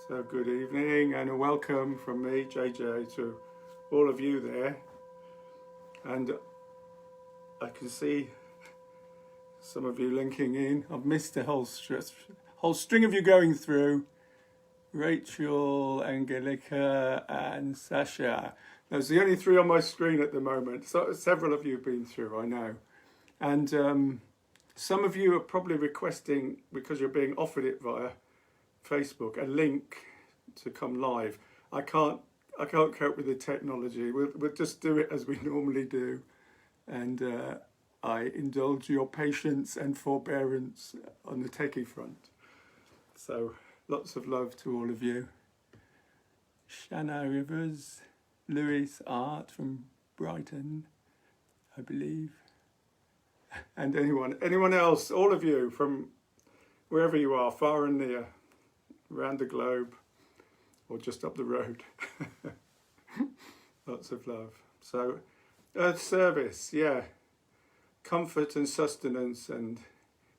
So good evening and a welcome from me, JJ, to all of you there. And I can see some of you linking in. I've missed a whole string of you going through. Rachel, Angelica and Sasha. Those are the only three on my screen at the moment. So several of you have been through, I know. And some of you are probably requesting, because you're being offered it via Facebook, a link to come live. I can't cope with the technology. We'll just do it as we normally do, and I indulge your patience and forbearance on the techie front. So lots of love to all of you. Shanna Rivers, Louis Art from Brighton, I believe, and anyone else, all of you from wherever you are, far and near, around the globe or just up the road. Lots of love. So earth service, yeah, comfort and sustenance and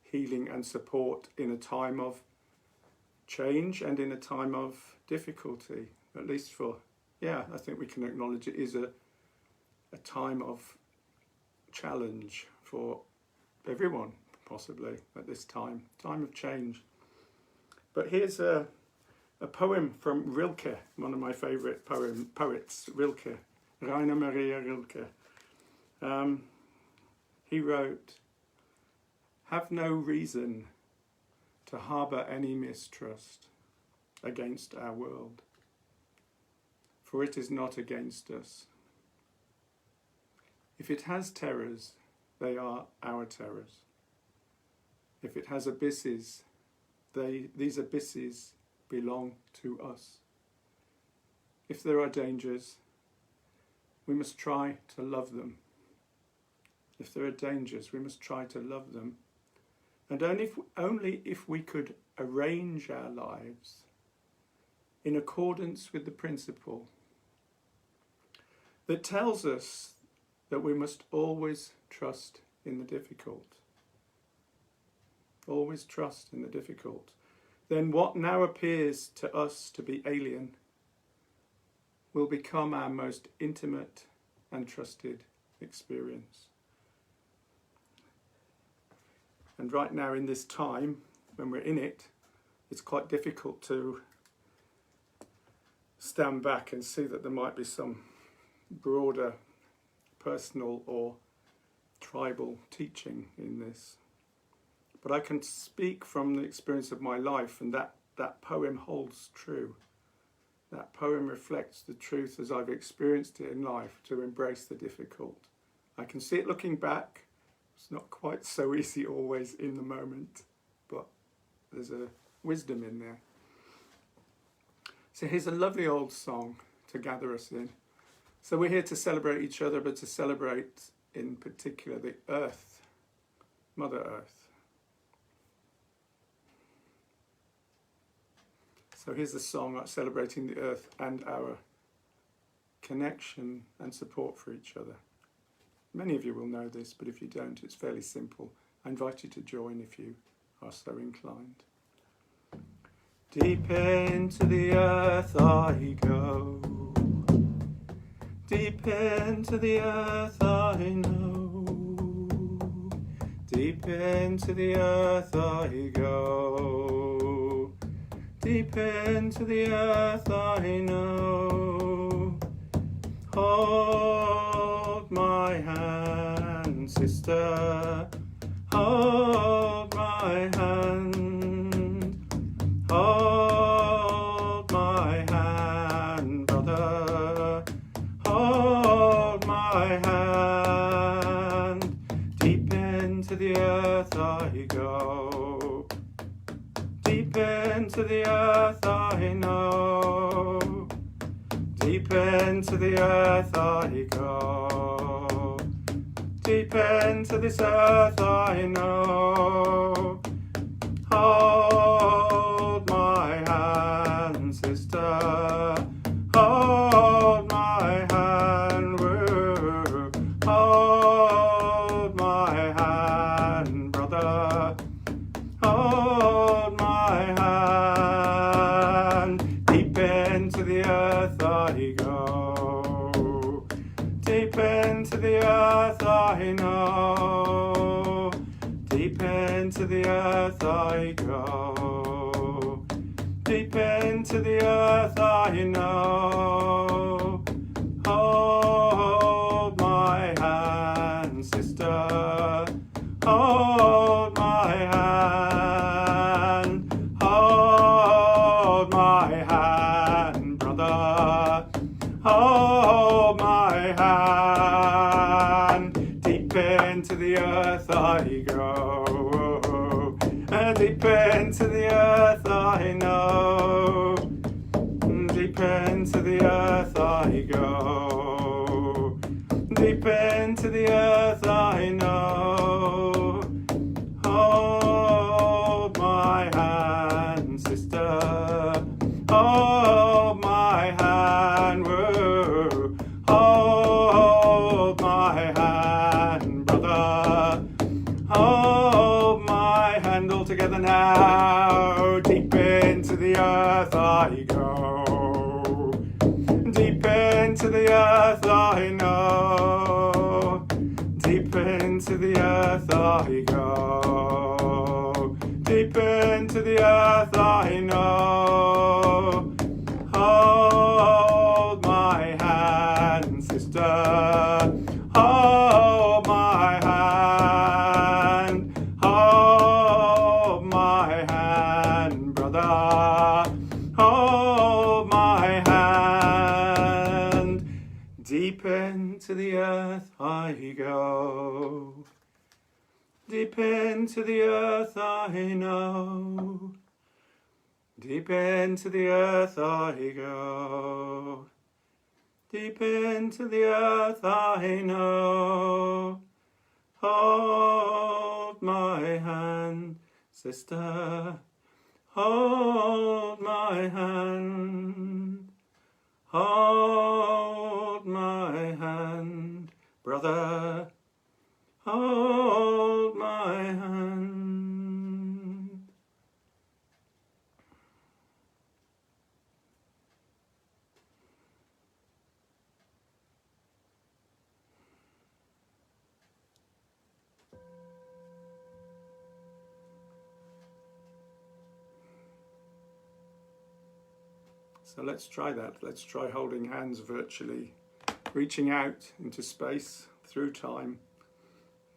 healing and support in a time of change and in a time of difficulty, at least for, I think we can acknowledge it is a time of challenge for everyone, possibly at this time of change. But here's a poem from Rilke, one of my favourite poets, Rilke, Rainer Maria Rilke. He wrote, "Have no reason to harbour any mistrust against our world, for it is not against us. If it has terrors, they are our terrors. If it has abysses, these abysses belong to us. If there are dangers, we must try to love them. If there are dangers, we must try to love them. And only if we could arrange our lives in accordance with the principle that tells us that we must always trust in the difficult. Always trust in the difficult. Then what now appears to us to be alien will become our most intimate and trusted experience." And right now in this time, when we're in it, it's quite difficult to stand back and see that there might be some broader personal or tribal teaching in this. But I can speak from the experience of my life, and that poem holds true. That poem reflects the truth as I've experienced it in life, to embrace the difficult. I can see it looking back, It's not quite so easy always in the moment, but there's a wisdom in there. So here's a lovely old song to gather us in. So we're here to celebrate each other, but to celebrate in particular the earth, Mother Earth. So here's a song celebrating the earth and our connection and support for each other. Many of you will know this, but if you don't, it's fairly simple. I invite you to join if you are so inclined. Deep into the earth I go, deep into the earth I know, deep into the earth I go, deep into the earth I know. Hold my hand, sister, hold my hand. Hold my hand, brother, hold my hand. Deep into the earth I go, deep into the earth I know, deep into the earth I go, deep into this earth I know. Hold my hand, sister, hold my hand, hold my hand, brother, hold my hand. Deep into the earth I go, deep into the earth I know, deep into the earth I go, deep into the earth I know. Hold my hand, sister, hold my hand, hold my hand, brother, hold my hand. Deep into the earth I go, deep into the earth I know, deep into the earth I go, deep into the earth I know. Hold my hand, sister, hold my hand, whoa. Hold my hand, brother, hold my hand. All together now. Deep into the earth I go, deep into the earth I know, deep into the earth I go, deep into the earth I know. Hold my hand, sister, hold my hand, hold my hand, brother, hold my hand. Deep into the earth I go, deep into the earth I know, deep into the earth I go, deep into the earth I know. Hold my hand, sister, hold my hand, hold my hand, brother, hold my hand. So let's try that. Let's try holding hands virtually, reaching out into space through time.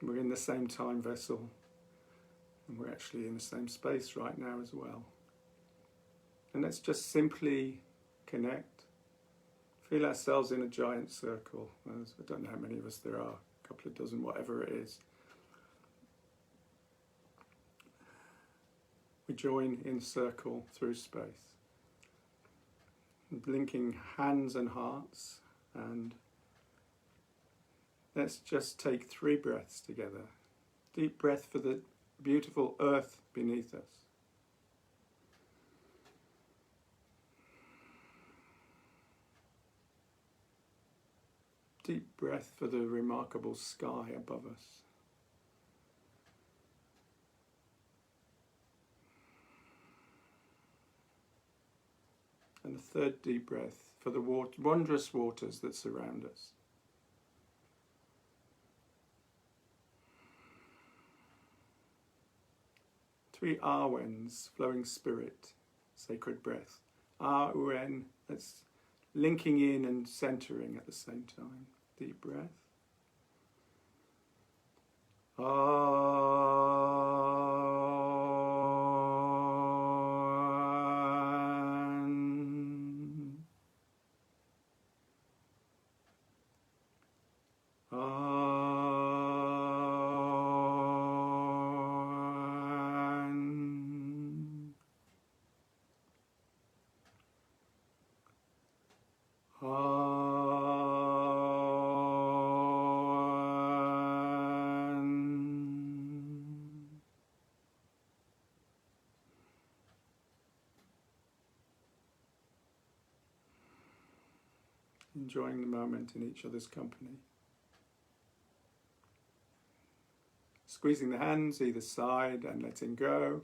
We're in the same time vessel, and we're actually in the same space right now as well. And let's just simply connect. Feel ourselves in a giant circle. I don't know how many of us there are, a couple of dozen, whatever it is. we join in circle through space, linking hands and hearts, and let's just take 3 breaths together. Deep breath for the beautiful earth beneath us. Deep breath for the remarkable sky above us. And a 3rd deep breath for the wondrous waters that surround us. Three Arwens, flowing spirit, sacred breath. Arwen, that's linking in and centering at the same time. Deep breath. Enjoying the moment in each other's company. Squeezing the hands either side and letting go.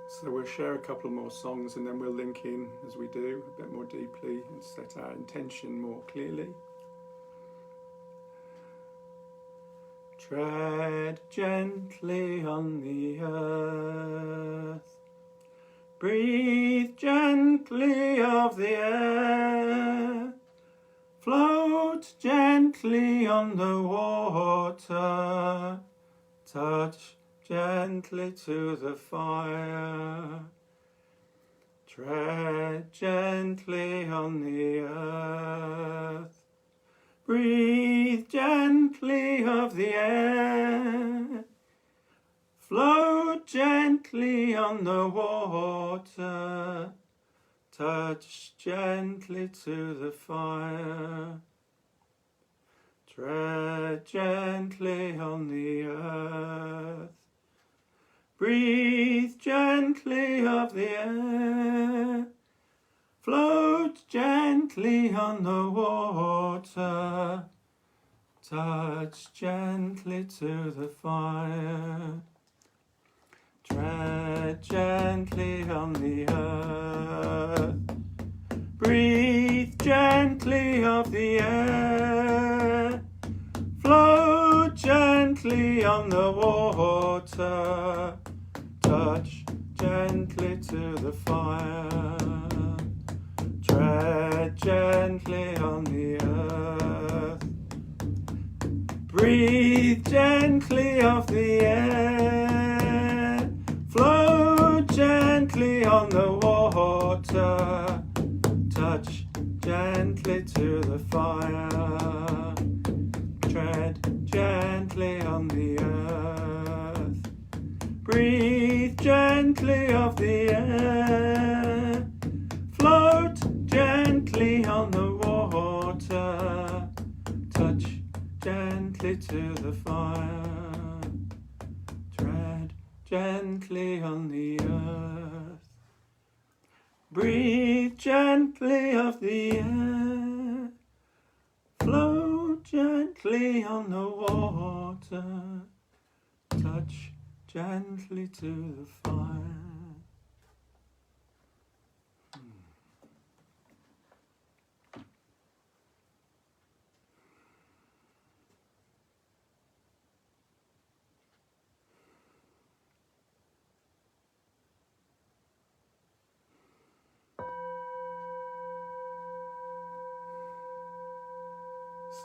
So we'll share a couple more songs and then we'll link in as we do a bit more deeply and set our intention more clearly. Tread gently on the earth, breathe gently of the air, float gently on the water, touch gently to the fire. Tread gently on the earth, breathe gently of the air, float gently on the water, touch gently to the fire. Tread gently on the earth, breathe gently of the air, float gently on the water, touch gently to the fire. Tread gently on the earth, breathe gently of the air, float gently on the water, touch gently to the fire. Tread gently on the earth, breathe gently of the air, float gently on the water, touch gently to the fire. Tread gently on the earth, breathe gently of the air, float gently on the water, touch gently to the fire. Tread gently on the earth, breathe gently of the air, float gently on the water, touch gently to the fire.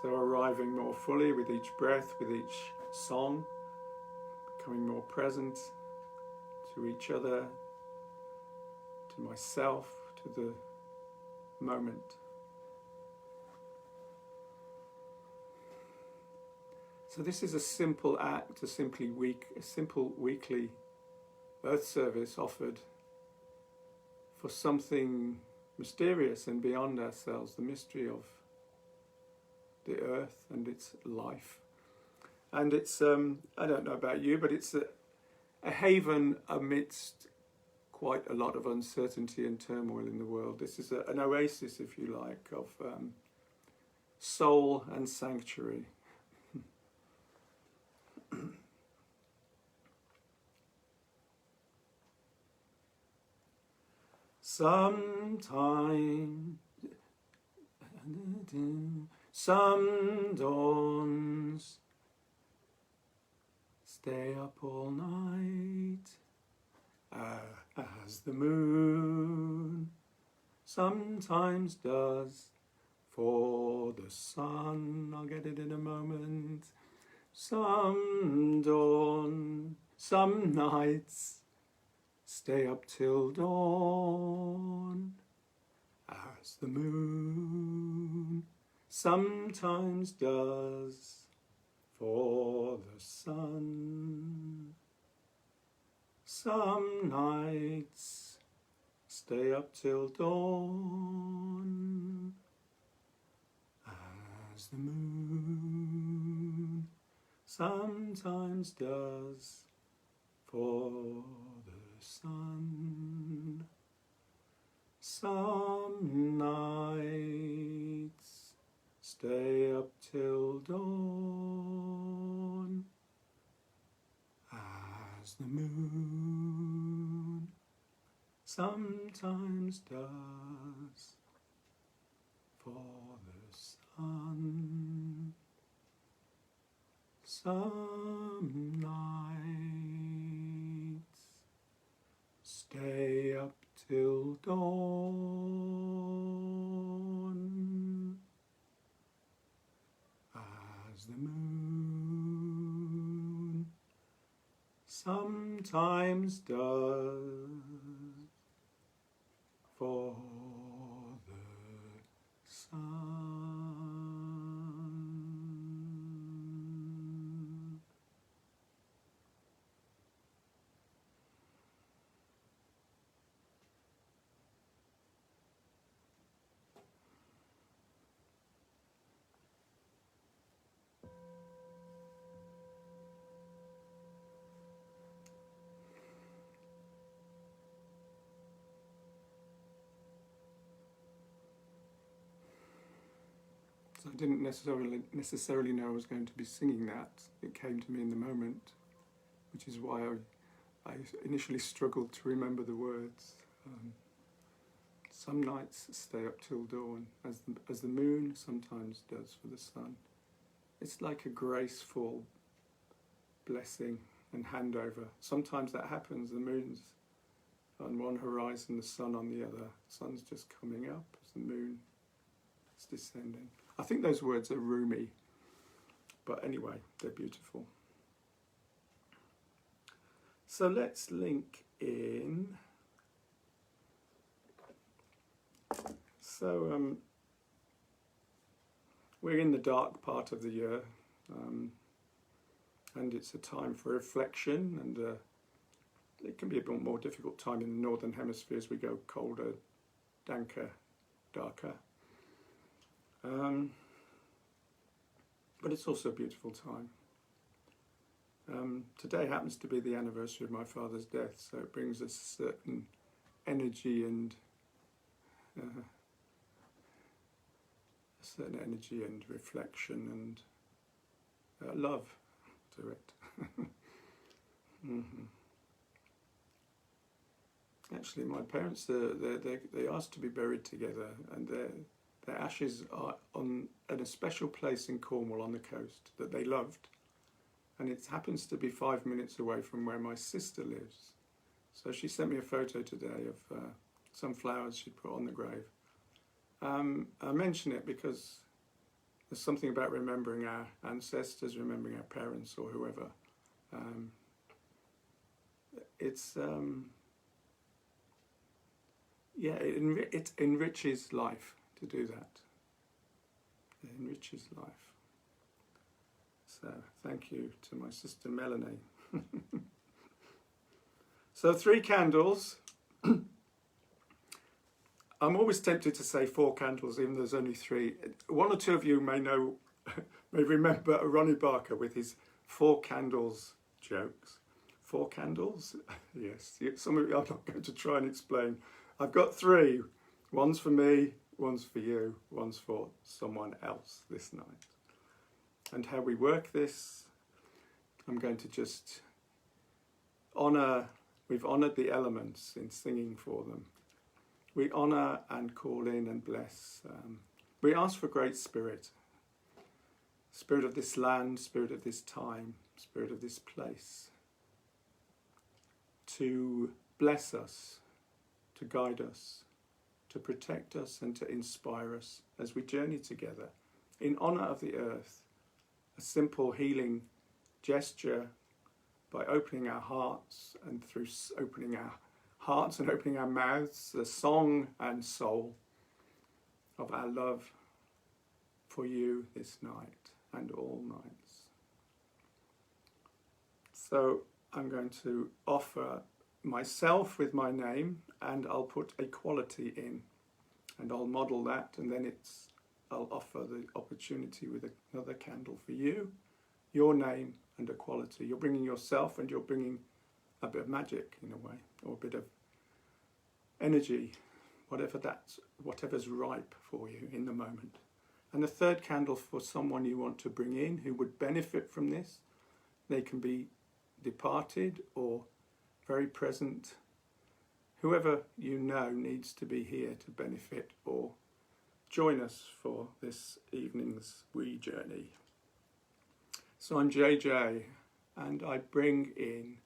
So arriving more fully with each breath, with each song, becoming more present to each other, to myself, to the moment. So this is a simple act, a simple weekly earth service offered for something mysterious and beyond ourselves, the mystery of the earth and its life. And it's, I don't know about you, but it's a haven amidst quite a lot of uncertainty and turmoil in the world. This is an oasis, if you like, of soul and sanctuary. Sometime, some dawns stay up all night, as the moon sometimes does for the sun. I'll get it in a moment. Some dawn, some nights stay up till dawn, as the moon sometimes does for the sun. Some nights stay up till dawn, as the moon sometimes does for the sun. Some nights stay up till dawn, as the moon sometimes does for the sun. Some nights stay up till dawn, as the moon sometimes does for the sun. So I didn't necessarily know I was going to be singing that. It came to me in the moment, which is why I initially struggled to remember the words. Some nights stay up till dawn, as the moon sometimes does for the sun. It's like a graceful blessing and handover. Sometimes that happens. The moon's on one horizon, the sun on the other. The sun's just coming up as the moon is descending. I think those words are Rumi, but anyway, they're beautiful. So let's link in. So we're in the dark part of the year, and it's a time for reflection, and it can be a bit more difficult time in the northern hemisphere as we go colder, danker, darker. But it's also a beautiful time. Today happens to be the anniversary of my father's death, so it brings a certain energy and reflection and love to it. Mm-hmm. Actually, my parents they asked to be buried together, and their ashes are at a special place in Cornwall on the coast that they loved, and it happens to be 5 minutes away from where my sister lives. So she sent me a photo today of some flowers she'd put on the grave. I mention it because there's something about remembering our ancestors, remembering our parents or whoever. It enriches life to do that. It enriches life. So thank you to my sister Melanie. So 3 candles. I'm always tempted to say 4 candles, even though there's only 3. 1 or 2 of you may know, may remember Ronnie Barker with his 4 candles jokes. 4 candles? Yes. Some of you, I'm not going to try and explain. I've got 3. One's for me, one's for you, one's for someone else this night. And how we work this, I'm going to just honour, we've honoured the elements in singing for them. We honour and call in and bless. We ask for great spirit. Spirit of this land, spirit of this time, spirit of this place. To bless us, to guide us, to protect us and to inspire us as we journey together in honour of the earth. A simple healing gesture by opening our hearts, and through opening our hearts and opening our mouths, the song and soul of our love for you this night and all nights. So I'm going to offer myself with my name, and I'll put a quality in, and I'll model that, and then I'll offer the opportunity with another candle for you, your name and a quality. You're bringing yourself, and you're bringing a bit of magic in a way, or a bit of energy, whatever's ripe for you in the moment. And the third candle for someone you want to bring in who would benefit from this. They can be departed or very present. Whoever you know needs to be here to benefit or join us for this evening's wee journey. So I'm JJ, and I bring in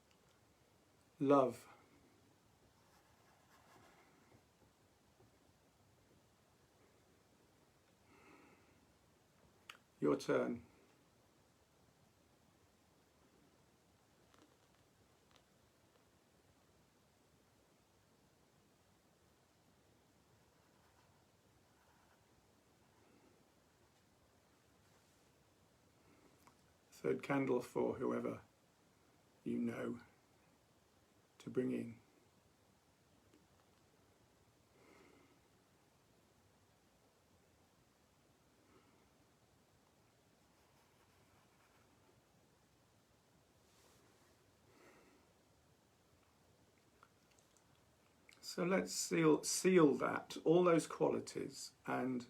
love. Your turn. Third candle for whoever you know to bring in. So let's seal that, all those qualities, and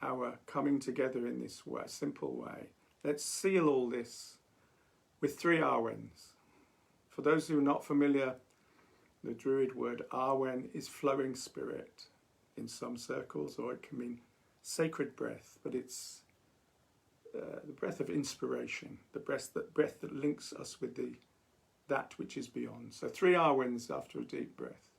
our coming together in this way, simple way. Let's seal all this with 3 Arwens. For those who are not familiar, the Druid word Arwen is flowing spirit in some circles, or it can mean sacred breath, but it's the breath of inspiration, the breath that links us with that which is beyond. So 3 Arwens after a deep breath.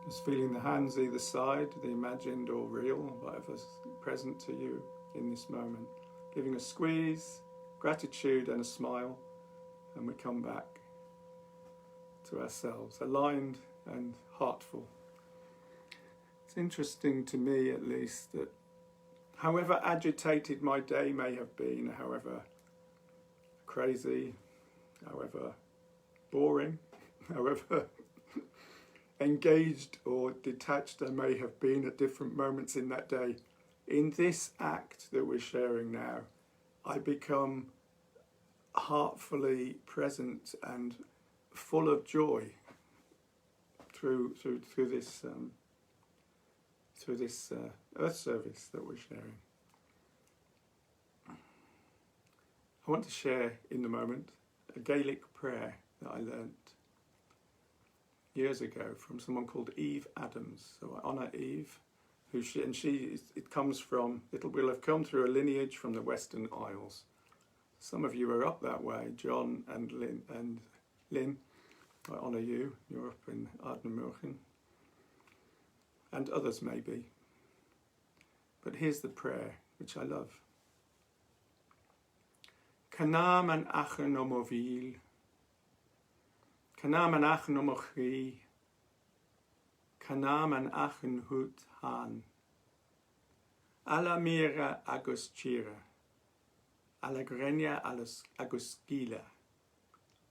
Just feeling the hands either side, the imagined or real, whatever's present to you in this moment. Giving a squeeze, gratitude and a smile, and we come back to ourselves, aligned and heartful. It's interesting to me, at least, that however agitated my day may have been, however crazy, however boring, however engaged or detached I may have been at different moments in that day, in this act that we're sharing now, I become heartfully present and full of joy through this earth service that we're sharing. I want to share in a moment a Gaelic prayer that I learnt years ago from someone called Eve Adams. So I honour Eve, it comes from, it will have come through a lineage from the Western Isles. Some of you are up that way, John and Lynn. I honour you, you're up in Ardnamurchan, and others maybe. But here's the prayer, which I love. Canam an achen o movil, Canam an achen o mochi, Canam an achen hut han, Alla mira agus chira, Alla grenia agus gila,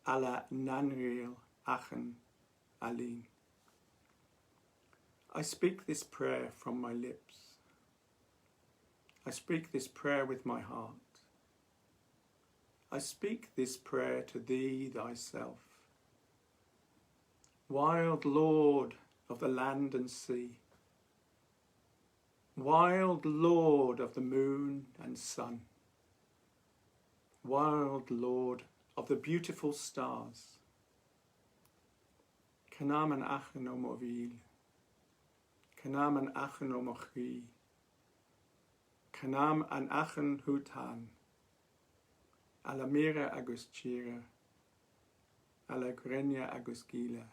Alla nanril achen alin. I speak this prayer from my lips. I speak this prayer with my heart. I speak this prayer to thee thyself. Wild Lord of the land and sea, wild Lord of the moon and sun, wild Lord of the beautiful stars, Canam an achen o movil, Canam an achen o mochi, Canam an achen hutan, Alla mira agus chira, Alla grenia agus gila,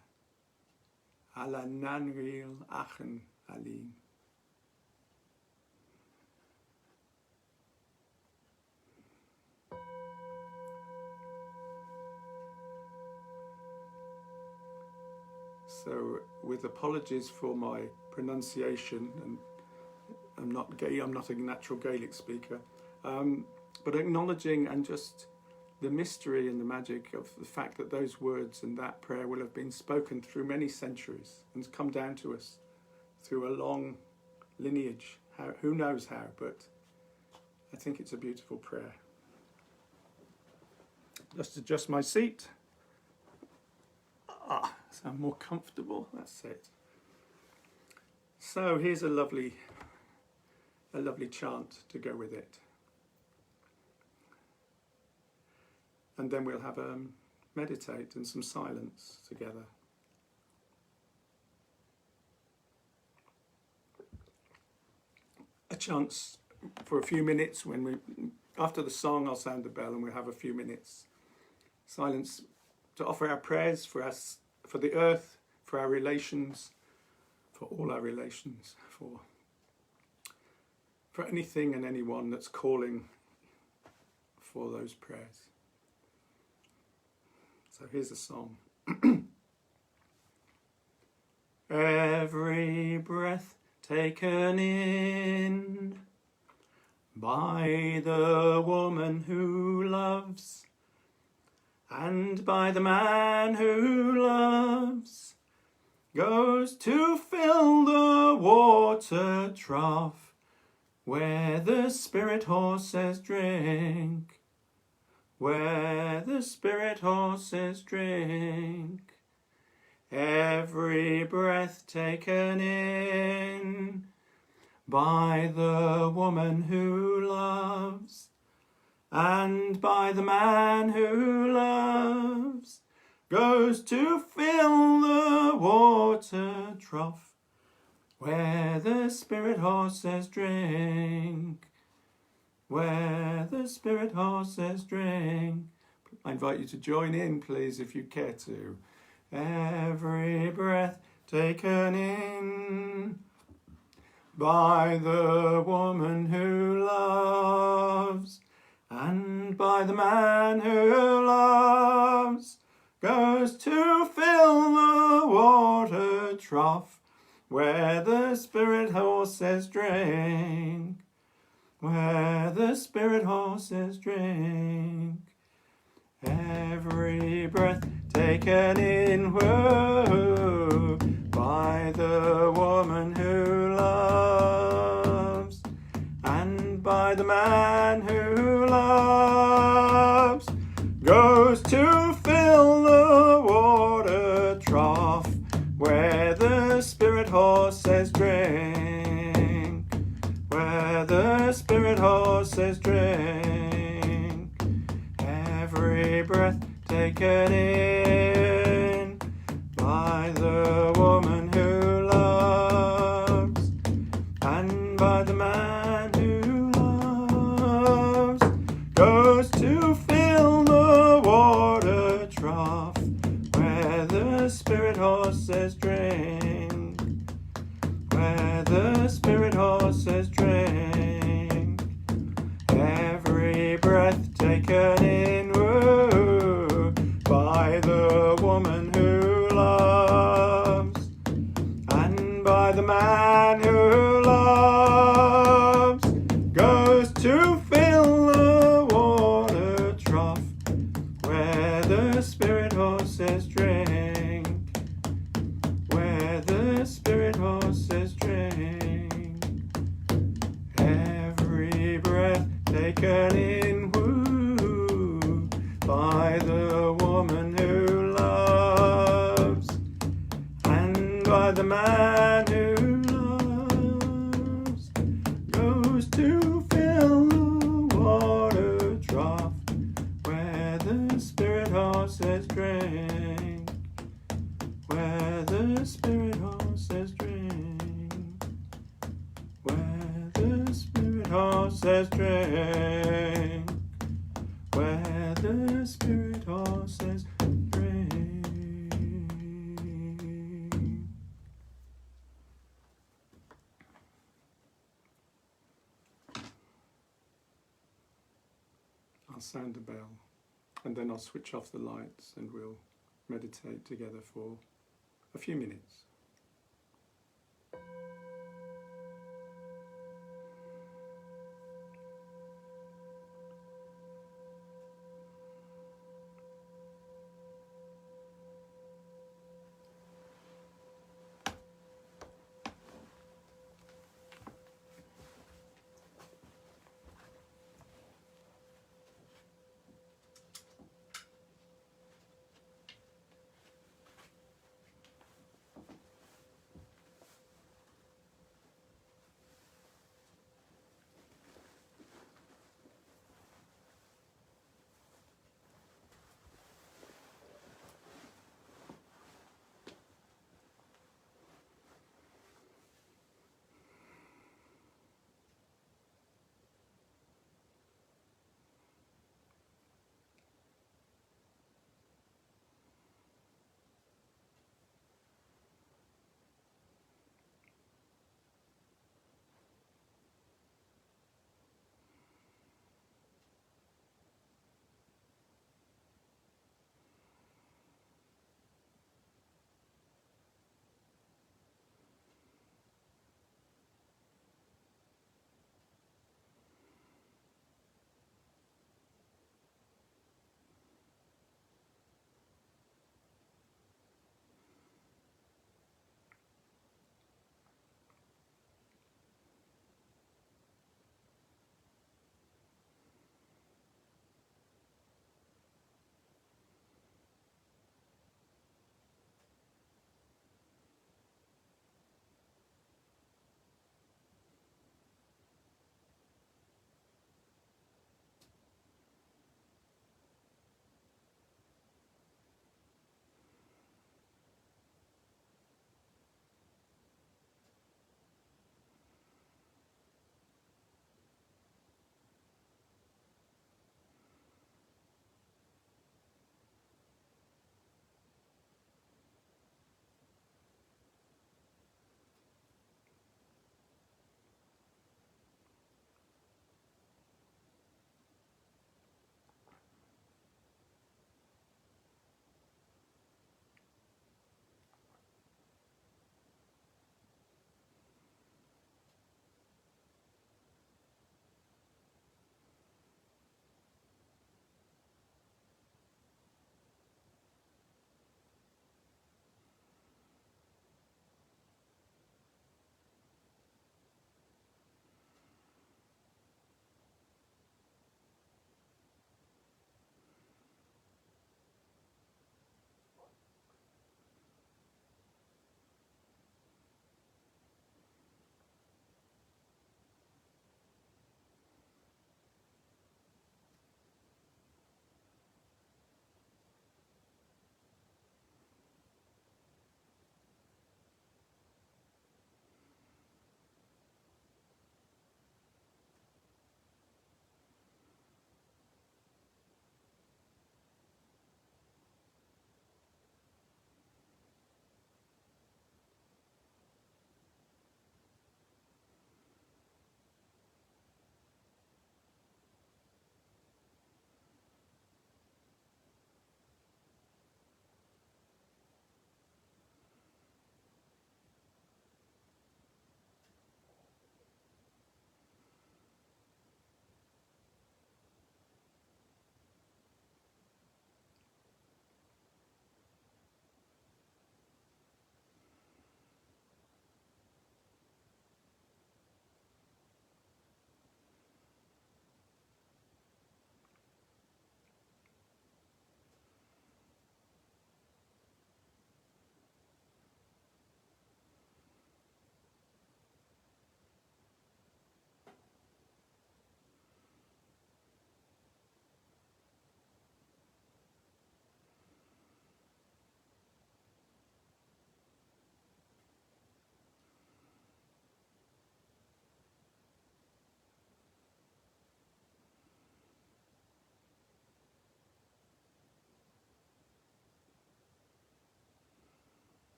Alla nanril achen alin. So, with apologies for my pronunciation, and I'm not a natural Gaelic speaker, but acknowledging and just the mystery and the magic of the fact that those words and that prayer will have been spoken through many centuries and come down to us through a long lineage. Who knows how, but I think it's a beautiful prayer. Just adjust my seat. So I'm more comfortable, that's it. So here's a lovely chant to go with it. And then we'll have a meditate and some silence together. A chance for a few minutes after the song I'll sound the bell and we'll have a few minutes silence to offer our prayers for us, for the earth, for our relations, for all our relations, for anything and anyone that's calling for those prayers. So here's a song. Every breath taken in by the woman who loves, and by the man who loves, goes to fill the water trough where the spirit horses drink, where the spirit horses drink. Every breath taken in by the woman who loves, and by the man who loves, goes to fill the water trough where the spirit horses drink, where the spirit horses drink. I invite you to join in, please, if you care to. Every breath taken in by the woman who loves, and by the man who loves, goes to fill the water trough where the spirit horses drink, where the spirit horses drink. Every breath taken in, whoa, by the woman who loves, and by the man who loves, breath taken in by the woman who loves, and by the man who loves, goes to fill the water trough where the spirit horses drink, where the spirit horses drink. Every breath taken in, woo, by the woman who loves, and by the man who loves, goes to fill the water trough where the spirit horses drink, where the spirit horses drink. Every breath taken in, woo, by the woman who loves, and by the man who loves, goes to fill the water trough where the spirit horses drink, where the spirit horses drink, where the spirit horses drink, where the spirit horses drink. I'll sound the bell and then I'll switch off the lights and we'll meditate together for a few minutes.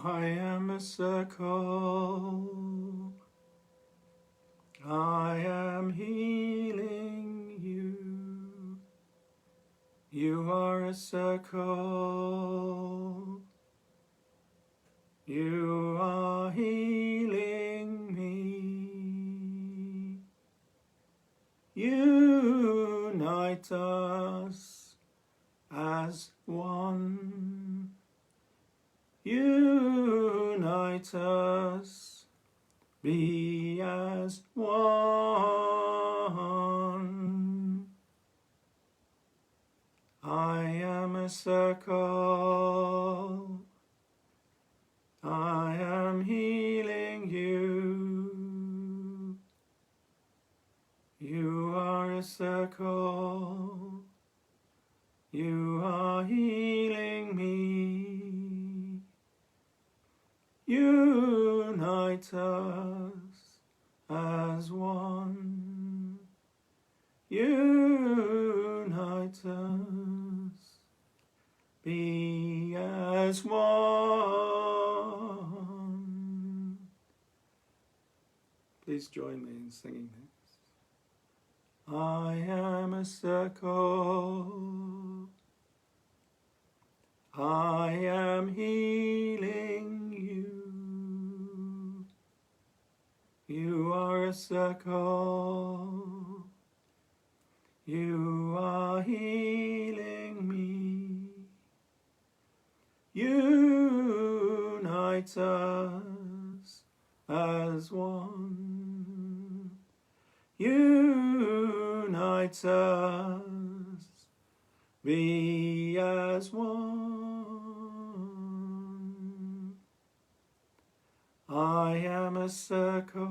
I am a circle. I am healing you. You are a circle. You are healing me. Unite us as one. Unite us, be as one. I am a circle. I am healing you. You are a circle. You are healing me. Unite us as one. Unite us, be as one. Please join me in singing this. I am a circle. I am healing you. You are a circle. You are healing me. Unite us as one. Unite us, be as one. I am a circle.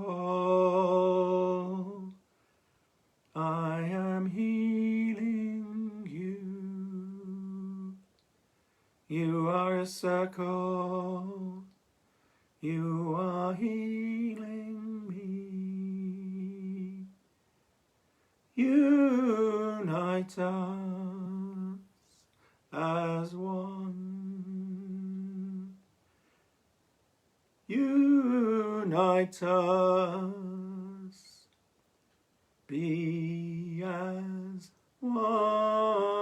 I am healing you. You are a circle. You are healing me. Unite us as one. Unite us, be as one.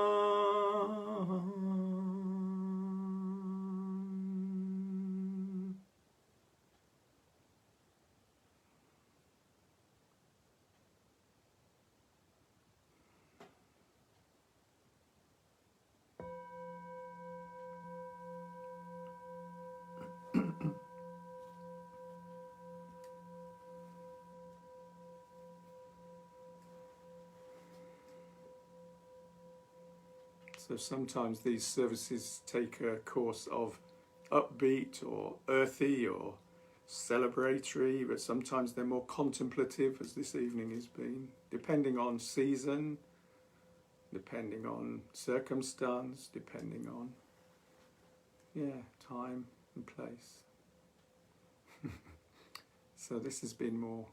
So sometimes these services take a course of upbeat or earthy or celebratory, but sometimes they're more contemplative, as this evening has been, depending on season, depending on circumstance, depending on, time and place. So this has been more,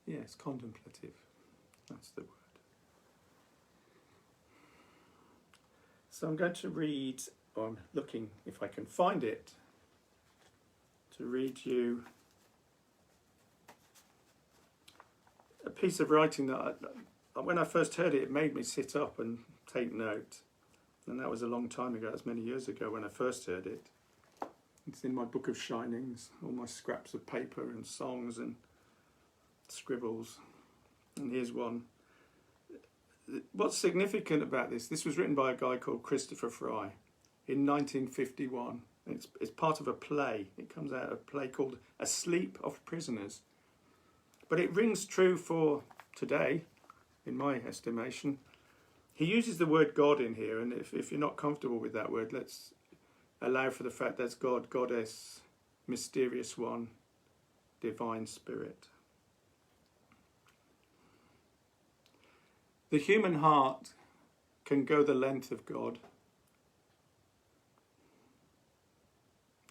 it's contemplative. That's the word. So I'm going to read, or I'm looking if I can find it, to read you a piece of writing that when I first heard it, it made me sit up and take note. And that was a long time ago, that's many years ago when I first heard it. It's in my book of Shinings, all my scraps of paper and songs and scribbles. And here's one. What's significant about this was written by a guy called Christopher Fry in 1951. It's part of a play. It comes out of a play called A Sleep of Prisoners. But it rings true for today, in my estimation. He uses the word God in here, and if you're not comfortable with that word, let's allow for the fact that's God, Goddess, Mysterious One, Divine Spirit. The human heart can go the length of God.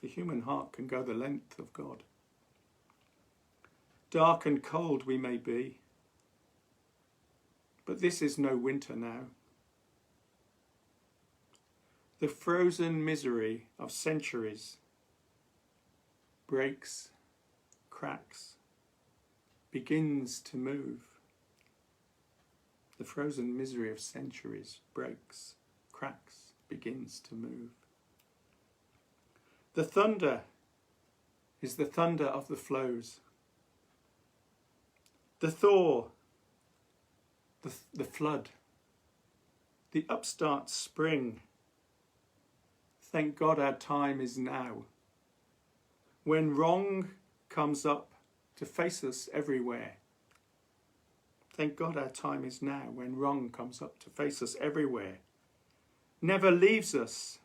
The human heart can go the length of God. Dark and cold we may be, but this is no winter now. The frozen misery of centuries breaks, cracks, begins to move. The frozen misery of centuries breaks, cracks, begins to move. The thunder is the thunder of the flows. The thaw, the flood, the upstart spring. Thank God our time is now. When wrong comes up to face us everywhere. Thank God our time is now, when wrong comes up to face us everywhere. Never leaves us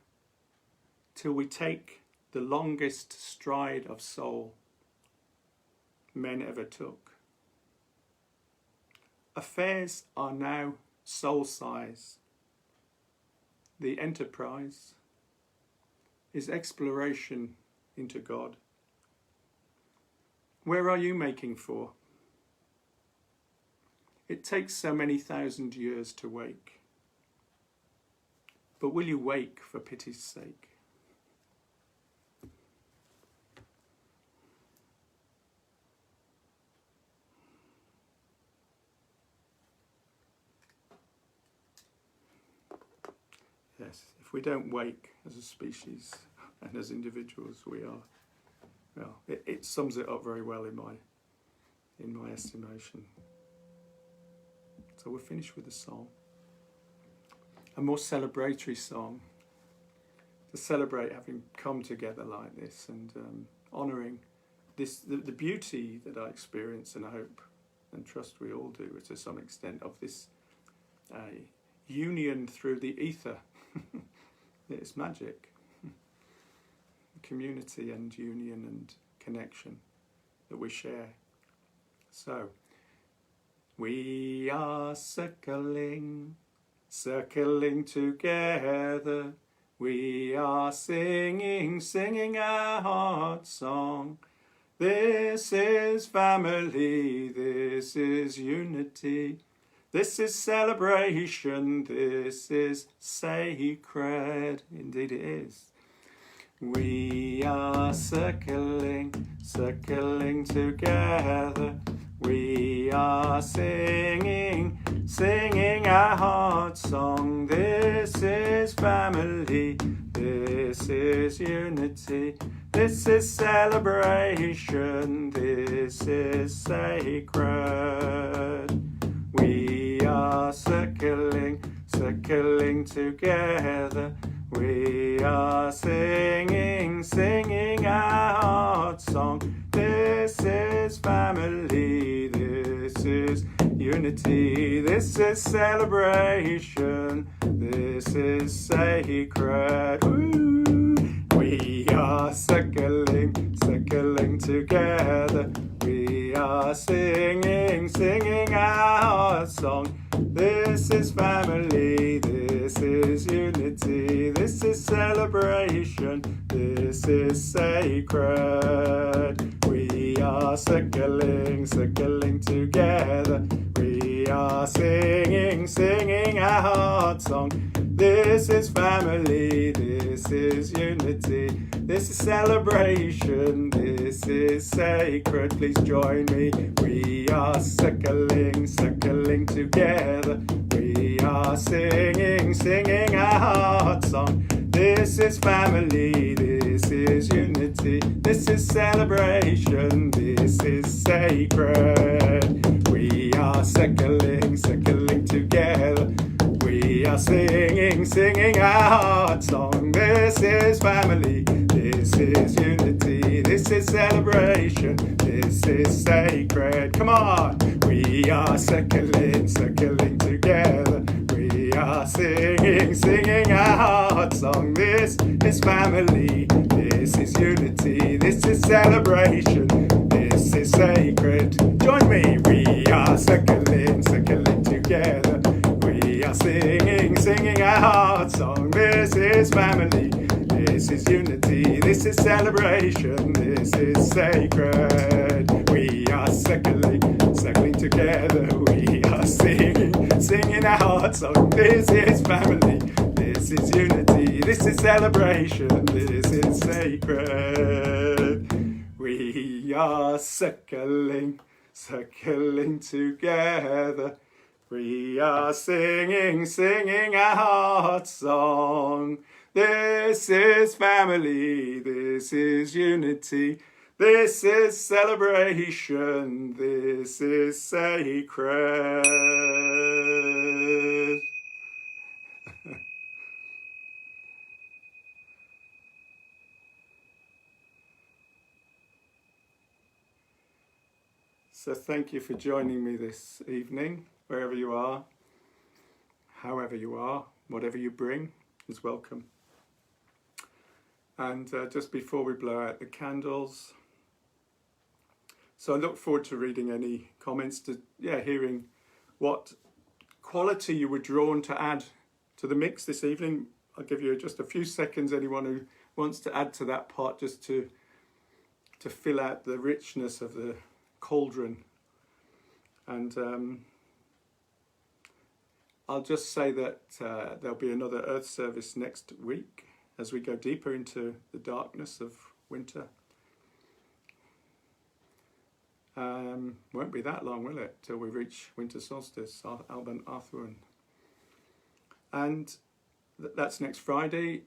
till we take the longest stride of soul men ever took. Affairs are now soul size. The enterprise is exploration into God. Where are you making for? It takes so many thousand years to wake. But will you wake for pity's sake? Yes, if we don't wake as a species and as individuals, we are, well, it sums it up very well in my estimation. So we'll finish with a song, a more celebratory song, to celebrate having come together like this and honouring this, the beauty that I experience, and I hope and trust we all do to some extent, of this union through the ether. It's magic. Community and union and connection that we share. So, we are circling, circling together. We are singing, singing our heart song. This is family, this is unity. This is celebration, this is sacred, indeed it is. We are circling, circling together. We are singing, singing our heart song. This is family, this is unity. This is celebration, this is sacred. We are circling, circling together. We are singing, singing our heart song. This is family, this is unity. This is celebration, this is sacred. Ooh. We are circling, circling together. We are singing, singing our heart song. This is family, this is unity. This is celebration, this is sacred. We are circling, circling together. We are singing, singing our heart song. This is family, this is unity. This is celebration, this is sacred. Please join me. We are circling, circling together. We are singing, singing our heart song. This is family, this is unity. This is celebration, this is sacred. We are circling, circling together. We are singing, singing our heart song. This is family, this is unity. This is celebration, this is sacred. Come on! We are circling, circling together. We are singing, singing our heart song. This is family, this is unity. This is celebration, this is sacred. Join me! We are circling, circling together. We are singing, singing our heart song. This is family, this is unity. This is celebration, this is sacred. We are circling, circling together. We are singing, singing our heart song. This is family, this This is unity, this is celebration, this is sacred. We are circling, circling together. We are singing, singing our heart song. This is family, this is unity, this is celebration, this is sacred. So thank you for joining me this evening, wherever you are, however you are, whatever you bring is welcome. And just before we blow out the candles, so I look forward to reading any comments, to hearing what quality you were drawn to add to the mix this evening. I'll give you just a few seconds, anyone who wants to add to that pot, just to fill out the richness of the cauldron. And I'll just say that there'll be another Earth service next week as we go deeper into the darkness of winter. Won't be that long, will it, till we reach winter solstice, Alban Arthurun. And that's next Friday.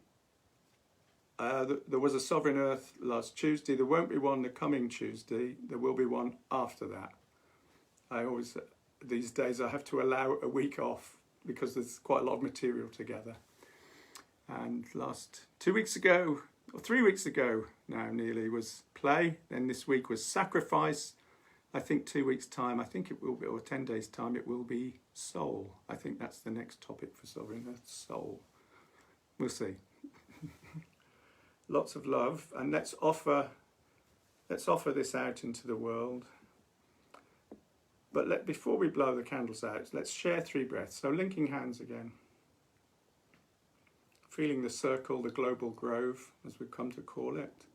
There was a Sovereign Earth last Tuesday. There won't be one the coming Tuesday. There will be one after that. I always, these days, I have to allow a week off because there's quite a lot of material together. And 2 weeks ago, or 3 weeks ago now nearly, was play. Then this week was sacrifice. I think 2 weeks' time, I think it will be, or 10 days' time, it will be soul. I think that's the next topic for Sovereign Earth, soul. We'll see. Lots of love, and let's offer this out into the world. But before we blow the candles out, let's share 3 breaths. So linking hands again. Feeling the circle, the global grove, as we've come to call it.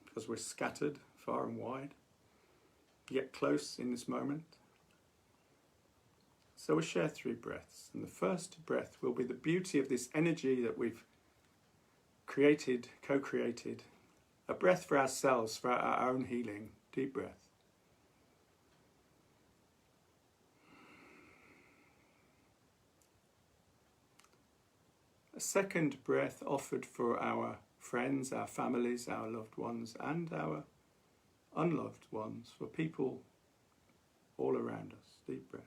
Because we're scattered far and wide, yet close in this moment. So we share 3 breaths. And the first breath will be the beauty of this energy that we've created, co-created. A breath for ourselves, for our own healing. Deep breath. A second breath offered for our friends, our families, our loved ones, and our unloved ones, for people all around us. Deep breath.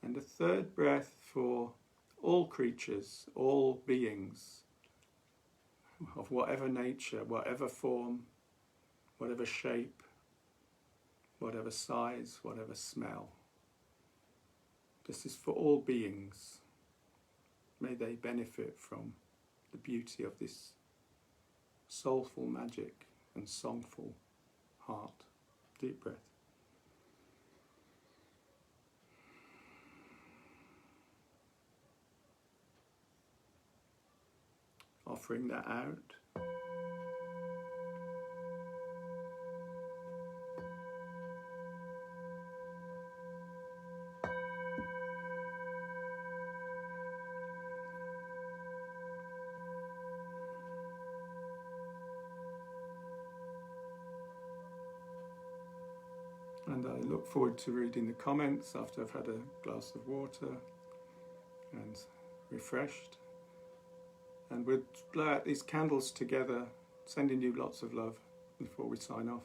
And a third breath for all creatures, all beings, of whatever nature, whatever form, whatever shape, whatever size, whatever smell. This is for all beings. May they benefit from the beauty of this soulful magic and songful heart. Deep breath. Offering that out. And I look forward to reading the comments after I've had a glass of water and refreshed. And we'll blow out these candles together, sending you lots of love before we sign off.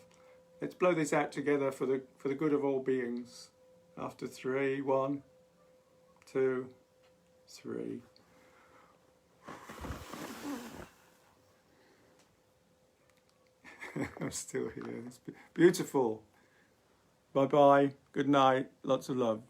Let's blow this out together for the good of all beings. After 3, 1, 2, 3. I'm still here. It's beautiful. Bye-bye. Good night. Lots of love.